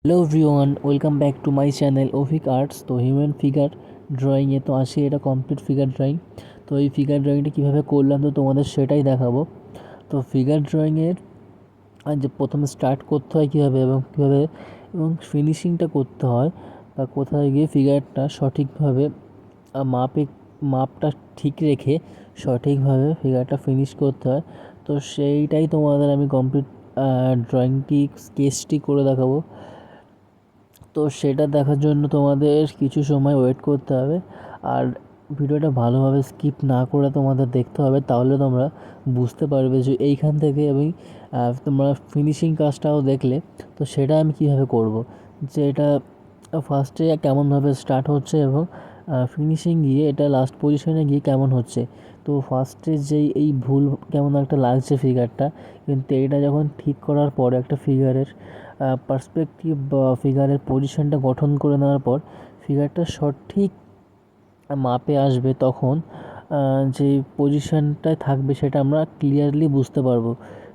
Hello everyone, welcome back to my channel অফিক arts. তো human figure ড্রয়িংয়ে তো আসে, এটা কমপ্লিট ফিগার ড্রয়িং। তো এই ফিগার ড্রয়িংটা কীভাবে করলাম তো তোমাদের সেটাই দেখাবো। তো ফিগার ড্রয়িংয়ের যে প্রথমে স্টার্ট করতে হয় কীভাবে এবং ফিনিশিংটা করতে হয় বা কোথায় গিয়ে ফিগারটা সঠিকভাবে মাপে মাপটা ঠিক রেখে সঠিকভাবে ফিগারটা ফিনিশ করতে হয়। তো সেইটাই তোমাদের আমি কমপ্লিট ড্রয়িংটি স্কেচটি করে দেখাবো। তো সেটা দেখার জন্য তোমাদের কিছু সময় ওয়েট করতে হবে, আর ভিডিওটা ভালোভাবে স্কিপ না করে তোমাদের দেখতে হবে, তাহলে তোমরা বুঝতে পারবে যে এইখান থেকে আমি তোমরা ফিনিশিং কাজটাও দেখলে তো সেটা আমি কীভাবে করব, যে এটা ফার্স্টে কেমনভাবে স্টার্ট হচ্ছে এবং ফিনিশিং গিয়ে এটা লাস্ট পজিশনে গিয়ে কেমন হচ্ছে। তো ফার্স্টে যেই এই ভুল কেমন একটা লাগছে ফিগারটা, কিন্তু এটা যখন ঠিক করার পর একটা ফিগারের পার্সপেক্টিভ বা ফিগারের পজিশনটা গঠন করে নেওয়ার পর ফিগারটা সঠিক মাপে আসবে, তখন যে পজিশনটায় থাকবে সেটা আমরা ক্লিয়ারলি বুঝতে পারবো।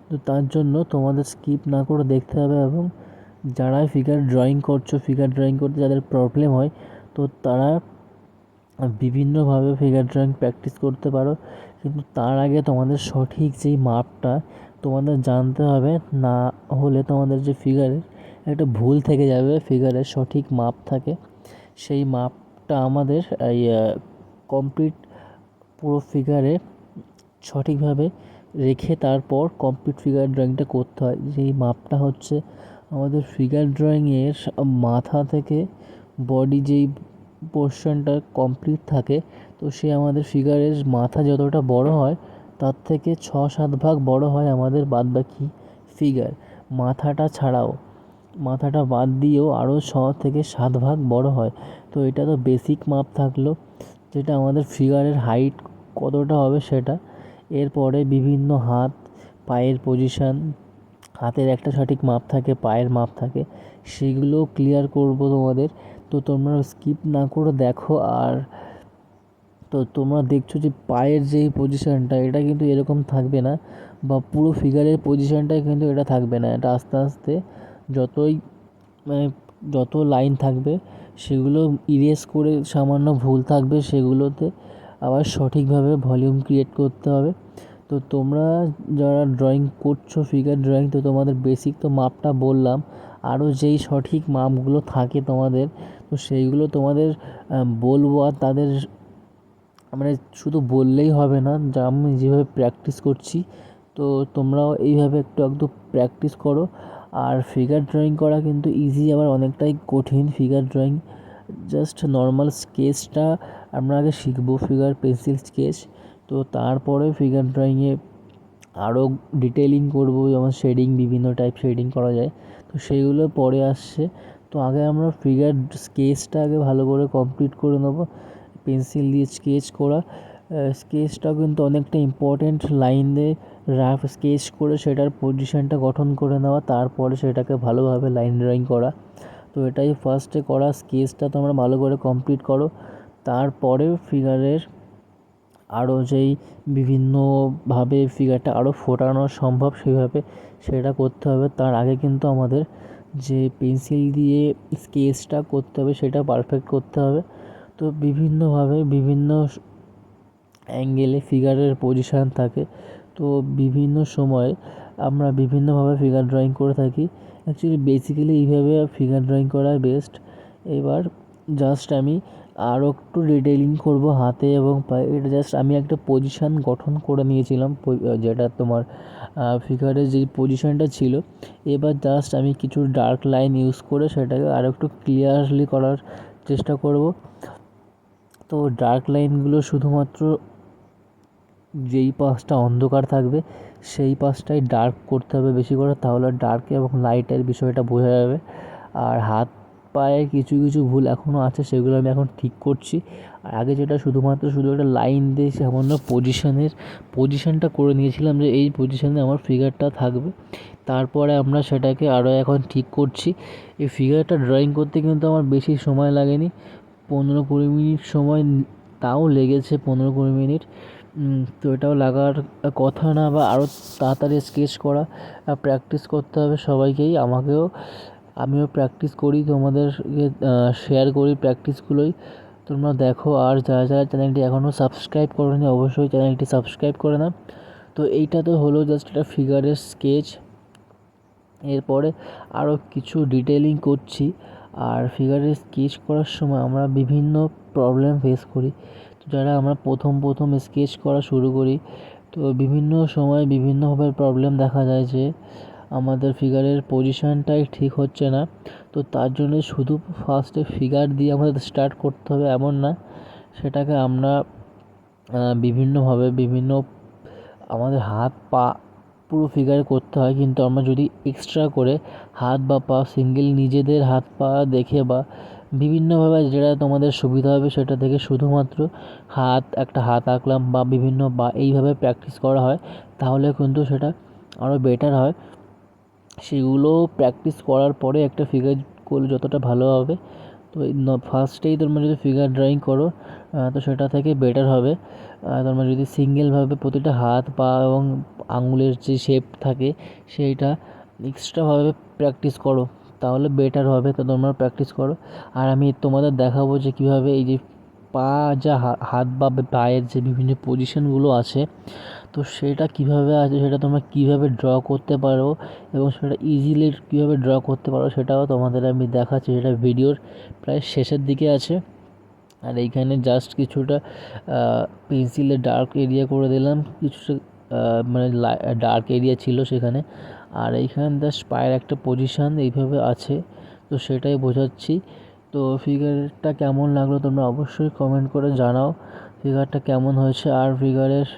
তো তার জন্য তোমাদের স্কিপ না করে দেখতে হবে, এবং যারা ফিগার ড্রয়িং করতে যাদের প্রবলেম হয় তো তারা বিভিন্নভাবে ফিগার ড্রয়িং প্র্যাকটিস করতে পারো। কিন্তু তার আগে তোমাদের সঠিক যেই মাপটা তোমাদের জানতে হবে, না হলে তোমাদের যে ফিগারের একটা ভুল থেকে যাবে। ফিগারের সঠিক মাপ থাকে, সেই মাপটা আমাদের এই কমপ্লিট পুরো ফিগারে সঠিকভাবে রেখে তারপর কমপ্লিট ফিগার ড্রয়িংটা করতে হয়। যেই মাপটা হচ্ছে আমাদের ফিগার ড্রয়িংয়ের মাথা থেকে বডি যেই পোর্শনটা কমপ্লিট থাকে, তো সে আমাদের ফিগারের মাথা যতটা বড় হয় তার থেকে 6-7 ভাগ বড় হয় আমাদের বাদবাকি ফিগার। মাথাটা ছাড়াও, মাথাটা বাদ দিয়েও আরও 6 থেকে 7 ভাগ বড় হয়। তো এটা তো বেসিক মাপ থাকলো, যেটা আমাদের ফিগারের হাইট কতটা হবে সেটা। এরপরে বিভিন্ন হাত, পায়ের পজিশান, হাতের একটা সঠিক মাপ থাকে, পায়ের মাপ থাকে, সেগুলো ক্লিয়ার করবো তোমাদের। তো তোমরা স্কিপ না করে দেখো। আর তো তোমরা দেখছো যে পায়ের যেই পজিশানটা, এটা কিন্তু এরকম থাকবে না, বা পুরো ফিগারের পজিশানটাই কিন্তু এটা থাকবে না। এটা আস্তে আস্তে যতই মানে যত লাইন থাকবে সেগুলো ইরেজ করে, সামান্য ভুল থাকবে সেগুলোতে আবার সঠিকভাবে ভলিউম ক্রিয়েট করতে হবে। তো তোমরা যারা ড্রয়িং করছো ফিগার ড্রয়িং, তো তোমাদের বেসিক তো মাপটা বললাম, আরও যেই সঠিক মাপগুলো থাকে তোমাদের, তো সেইগুলো তোমাদের বলবো। আর তাদের মানে শুধু বললেই হবে না, যা আমি যেভাবে প্র্যাকটিস করছি তো তোমরাও এইভাবে একটু একটু প্র্যাকটিস করো। আর ফিগার ড্রয়িং করা কিন্তু ইজি, আবার অনেকটাই কঠিন। ফিগার ড্রয়িং জাস্ট নর্মাল স্কেচটা আমরা আগে শিখবো, ফিগার পেন্সিল স্কেচ। তো তারপরে ফিগার ড্রয়িংয়ে আরও ডিটেলিং করবো, যেমন শেডিং, বিভিন্ন টাইপ শেডিং করা যায়, তো সেইগুলো পরে আসছে। তো আগে আমরা ফিগার স্কেচটা আগে ভালো করে কমপ্লিট করে নেবো। পেন্সিল দিয়ে স্কেচ করা, স্কেচটাও কিন্তু অনেকটা ইম্পর্ট্যান্ট। লাইন দিয়ে রাফ স্কেচ করে সেটার পজিশানটা গঠন করে নেওয়া, তারপরে সেটাকে ভালোভাবে লাইন ড্রয়িং করা। তো এটাই ফার্স্টে করা। স্কেচটা তোমরা ভালো করে কমপ্লিট করো, তারপরে ফিগারের আরও যেই বিভিন্নভাবে ফিগারটা আরও ফোটানো সম্ভব সেভাবে সেটা করতে হবে। তার আগে কিন্তু আমাদের যে পেন্সিল দিয়ে স্কেচটা করতে হবে সেটা পারফেক্ট করতে হবে। তো বিভিন্নভাবে বিভিন্ন অ্যাঙ্গেলে ফিগারের পজিশান থাকে, তো বিভিন্ন সময়ে আমরা বিভিন্নভাবে ফিগার ড্রয়িং করে থাকি। অ্যাকচুয়ালি বেসিক্যালি এইভাবে ফিগার ড্রয়িং করাই বেস্ট। এবার জাস্ট আমি আরও একটু ডিটেলিং করব হাতে এবং পায়ে। এটা জাস্ট আমি একটা পজিশান গঠন করে নিয়েছিলাম, যেটা তোমার ফিগারের যেই পজিশানটা ছিল। এবার জাস্ট আমি কিছু ডার্ক লাইন ইউজ করে সেটাকে আরও একটু ক্লিয়ারলি করার চেষ্টা করব। তো ডার্ক লাইনগুলো শুধুমাত্র যেই পাশটা অন্ধকার থাকবে সেই পাশটাই ডার্ক করতে হবে বেশি করে, তাহলে ডার্ক এবং লাইটের বিষয়টা বোঝা যাবে। আর হাত পায়ে কিছু কিছু ভুল এখনও আছে, সেগুলো আমি এখন ঠিক করছি। আর আগে যেটা শুধু একটা লাইন দিয়ে সামান্য পজিশানটা করে নিয়েছিলাম, যে এই পজিশানে আমার ফিগারটা থাকবে। তারপরে আমরা সেটাকে আরও এখন ঠিক করছি। এই ফিগারটা ড্রয়িং করতে কিন্তু আমার বেশি সময় লাগেনি, 15-20 মিনিট সময় তাও লেগেছে, 15-20 মিনিট। তো এটাও লাগার কথা না, বা আরও তাড়াতাড়ি স্কেচ করা প্র্যাকটিস করতে হবে সবাইকেই, আমাকেও। আমিও প্র্যাকটিস করি, তোমাদেরকে শেয়ার করি প্র্যাকটিসগুলোই, তোমরা দেখো। আর যারা যারা চ্যানেলটি এখনও সাবস্ক্রাইব করোনি অবশ্যই চ্যানেলটি সাবস্ক্রাইব করে নাও। তো এইটা তো হলো জাস্ট একটা ফিগারের স্কেচ। এরপরে আরও কিছু ডিটেলিং করছি। আর ফিগারের স্কেচ করার সময় আমরা বিভিন্ন প্রবলেম ফেস করি। তো যারা আমরা প্রথম স্কেচ করা শুরু করি, তো বিভিন্ন সময় বিভিন্নভাবে প্রবলেম দেখা যায় যে আমাদের ফিগারের পজিশানটাই ঠিক হচ্ছে না। তো তার জন্য শুধু ফার্স্টে ফিগার দিয়ে আমাদের স্টার্ট করতে হবে এমন না, সেটাকে আমরা বিভিন্নভাবে আমাদের হাত পা পুরো ফিগারে করতে হয়। কিন্তু আমরা যদি এক্সট্রা করে হাত বা পা সিঙ্গেল নিজেদের হাত পা দেখে বা বিভিন্নভাবে যেটা তোমাদের সুবিধা হবে সেটা থেকে শুধুমাত্র একটা হাত আঁকলাম বা বা এইভাবে প্র্যাকটিস করা হয়, তাহলে কিন্তু সেটা আরও বেটার হয়। সেগুলো প্র্যাকটিস করার পরে একটা ফিগার করলে যতটা ভালো হবে। তো ফার্স্টেই তোমরা যদি ফিগার ড্রয়িং করো তো সেটা থেকে বেটার হবে। তোমরা যদি সিঙ্গেলভাবে প্রতিটা হাত পা এবং আঙুলের যে শেপ থাকে সেইটা এক্সট্রাভাবে প্র্যাকটিস করো, তাহলে বেটার হবে। তো তোমরা প্র্যাকটিস করো। আর আমি তোমাদের দেখাবো যে কীভাবে এই যে পা যা হাত বা পায়ের যে বিভিন্ন পজিশনগুলো আছে, তো সেটা কীভাবে আছে সেটা তোমরা কীভাবে ড্র করতে পারো এবং সেটা ইজিলি কীভাবে ড্র করতে পারো সেটাও তোমাদের আমি দেখাচ্ছি। সেটা ভিডিওর প্রায় শেষের দিকে আছে। আর এইখানে জাস্ট কিছুটা পেন্সিলে ডার্ক এরিয়া করে দিলাম, কিছুটা মানে ডার্ক এরিয়া ছিল সেখানে। আর এইখানে জাস্ট পায়ের একটা পজিশান এইভাবে আছে, তো সেটাই বোঝাচ্ছি। তো ফিগারটা কেমন লাগলো তোমরা অবশ্যই কমেন্ট করে জানাও ফিগারটা কেমন হয়েছে। আর ফিগারের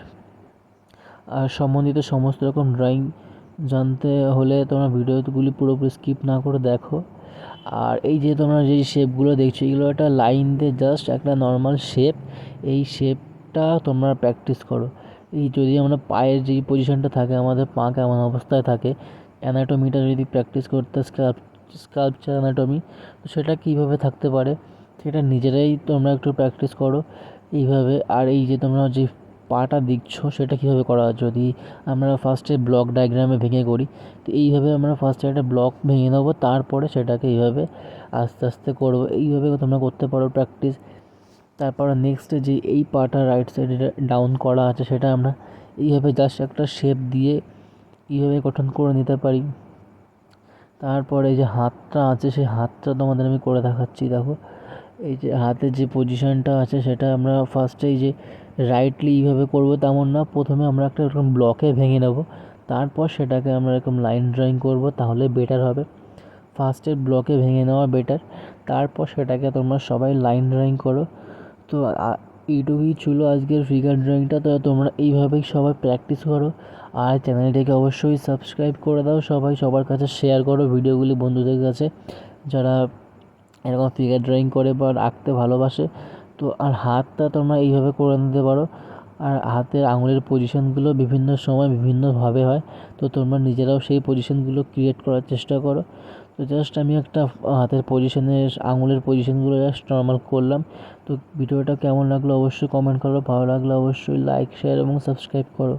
সম্বন্ধিত সমস্ত রকম ড্রয়িং জানতে হলে তোমরা ভিডিওগুলি পুরোপুরি স্কিপ না করে দেখো। আর এই যে তোমরা যেই শেপগুলো দেখছো এগুলো একটা লাইন দিয়ে জাস্ট একটা নর্মাল শেপ, এই শেপটা তোমরা প্র্যাকটিস করো। এই যদি আমরা পায়ের যেই পজিশনটা থাকে, আমাদের পা কেমন অবস্থায় থাকে, অ্যানাটমিটা যদি প্র্যাকটিস করতে স্কাল্পচার অ্যানাটমি, তো সেটা কীভাবে থাকতে পারে সেটা নিজেরাই তোমরা একটু প্র্যাকটিস করো এইভাবে। আর এই যে তোমরা যে পাটা দিচ্ছ সেটা কীভাবে করা, যদি আমরা ফার্স্টে ব্লক ডায়াগ্রামে ভেঙে করি, তো এইভাবে আমরা ফার্স্টে একটা ব্লক ভেঙে নেবো, তারপরে সেটাকে এইভাবে আস্তে আস্তে করবো। এইভাবে তোমরা করতে পারো প্র্যাকটিস। তারপর নেক্সটে যে এই পাটা রাইট সাইডে ডাউন করা আছে সেটা আমরা এইভাবে জাস্ট একটা শেপ দিয়ে এইভাবে গঠন করে নিতে পারি। তারপরে এই যে হাতটা আছে সেই হাতটা তোমাদের আমি করে দেখাচ্ছি। দেখো এই যে হাতের যে পজিশনটা আছে সেটা আমরা ফার্স্টেই যে রাইটলি এইভাবে করবো তেমন না, প্রথমে আমরা একটা এরকম ব্লকে ভেঙে নেব, তারপর সেটাকে আমরা এরকম লাইন ড্রয়িং করব, তাহলে বেটার হবে। ফার্স্টের ব্লকে ভেঙে নেওয়া বেটার, তারপর সেটাকে তোমরা সবাই লাইন ড্রয়িং করো। তো এইটুকুই ছিল আজকের ফিগার ড্রয়িংটা। তো তোমরা এইভাবেই সবাই প্র্যাকটিস করো। আর চ্যানেলটিকে অবশ্যই সাবস্ক্রাইব করে দাও, সবাই সবার কাছে শেয়ার করো ভিডিওগুলি বন্ধুদের কাছে যারা এরকম ফিগার ড্রয়িং করে বা আঁকতে ভালোবাসে। তো আর হাতটা তোমরা এইভাবে করে নিতে পারো। আর হাতের আঙুলের পজিশনগুলো বিভিন্ন সময় বিভিন্নভাবে হয়, তো তোমরা নিজেরাও সেই পজিশনগুলো ক্রিয়েট করার চেষ্টা করো। তো জাস্ট আমি একটা হাতের পজিশনের আঙুলের পজিশনগুলো জাস্ট নর্মাল করলাম। তো ভিডিওটা কেমন লাগলো অবশ্যই কমেন্ট করো, ভালো লাগলে অবশ্যই লাইক শেয়ার এবং সাবস্ক্রাইব করো।